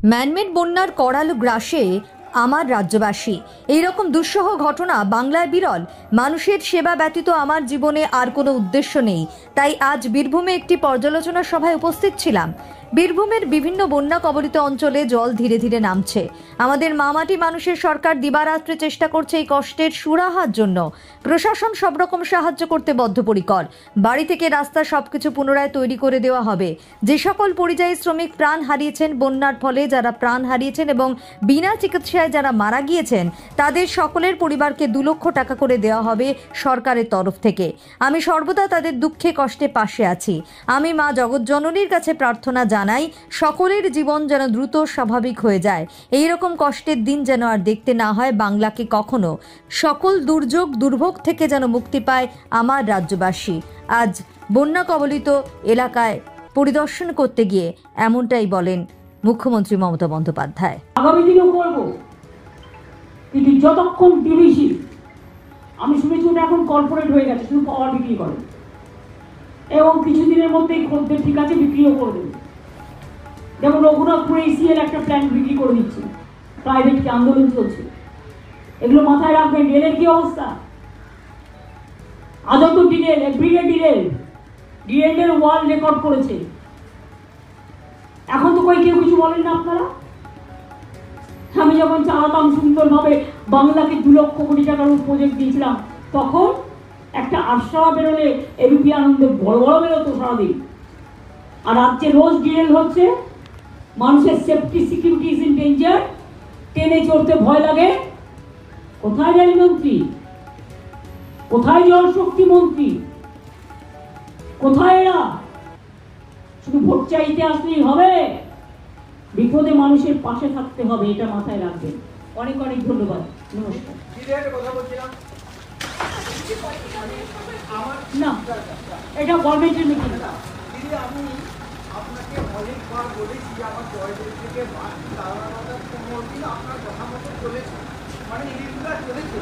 Man-made বন্যার করাল গ্রাসে আমার রাজ্যবাসী। এই রকম দুঃসহ ঘটনা বাংলায় বিরল। মানুষের সেবা ব্যতীত আমার জীবনে আর কোনো উদ্দেশ্য নেই। তাই আজ বীরভূমে একটি পর্যালোচনা সভায় উপস্থিত ছিলাম। বীরভূমের বিভিন্ন বন্যা কবলিত অঞ্চলে জল ধীরে ধীরে নামছে। আমাদের মামাটি মানুষের সরকার দিবারাত্রে চেষ্টা করছে এই কষ্টের সুরাহার জন্য। প্রশাসন সব রকম সাহায্য করতে বদ্ধপরিকর। বাড়ি থেকে রাস্তা সবকিছু পুনরায় তৈরি করে দেওয়া হবে। যে সকল পরিযায়ী শ্রমিক প্রাণ হারিয়েছেন বন্যার ফলে, যারা প্রাণ হারিয়েছেন এবং বিনা চিকিৎসায় যারা মারা গিয়েছেন, তাদের সকলের পরিবারকে 2 লক্ষ টাকা করে দেওয়া হবে সরকারের তরফ থেকে। আমি সর্বদা তাদের দুঃখে কষ্টে পাশে আছি। আমি মা জগৎজননীর কাছে প্রার্থনা জানাই, সকলের জীবন যেন দ্রুত স্বাভাবিক হয়ে যায়। এই রকম কষ্টের দিন যেন আর দেখতে না হয় বাংলাকে কখনো। সকল দুর্যোগ দুর্ভোগ থেকে যেন মুক্তি পায় আমার রাজ্যবাসী। আজ বন্যা কবলিত এলাকায় পরিদর্শন করতে গিয়ে এমনটাই বলেন মুখ্যমন্ত্রী মমতা বন্দ্যোপাধ্যায়। আগামী দিনেও করবো, কিন্তু যতক্ষণ ডিভিসি, আমি শুনেছি ওটা এখন কর্পোরেট হয়ে গেছে, শুধু পাওয়ার বিক্রি করে এবং কিছুদিনের মধ্যেই খদ্দের ঠিক আছে বিক্রিও করে দেবে। যেমন রঘুনাথপুরে এসিএল একটা প্ল্যান্ট বিক্রি করে দিচ্ছে, প্রাইভেটকে আন্দোলন চলছে। এগুলো মাথায় রাখবেন। রেলের কি অবস্থা? আজও ডিরেল, ব্রিগেড ডিরেলের ওয়ার্ল্ড রেকর্ড করেছে। এখন তো কেউ কিছু বলেন না আপনারা। আমি যখন চালাতাম সুন্দরভাবে বাংলাকে 2 লক্ষ কোটি টাকার প্রজেক্ট দিয়েছিলাম, তখন একটা আশ্রয় বেরোলে এবিপি আনন্দে বড় বড় বেরোতো সারাদিন। আর রাজ্যে রোজ ডিরেল হচ্ছে, মানুষের safety security is in danger, ট্রেনে চড়তে ভয় লাগে। কোথায় রেল মন্ত্রী? কোথায় জলশক্তি মন্ত্রী? কোথায় এরা? শুধু ভোট চাইতে আসলেই হবে? বিপদে মানুষের পাশে থাকতে হবে, এটা মাথায় রাখবেন। অনেক অনেক ধন্যবাদ। নমস্কার। না, এটা গভর্নমেন্টের মিটিং। আমি আপনাকে অনেকবার বলেছি যে আমার জয়দেব থেকে আপনার কথা মতো চলেছে, মানে এই চলেছে।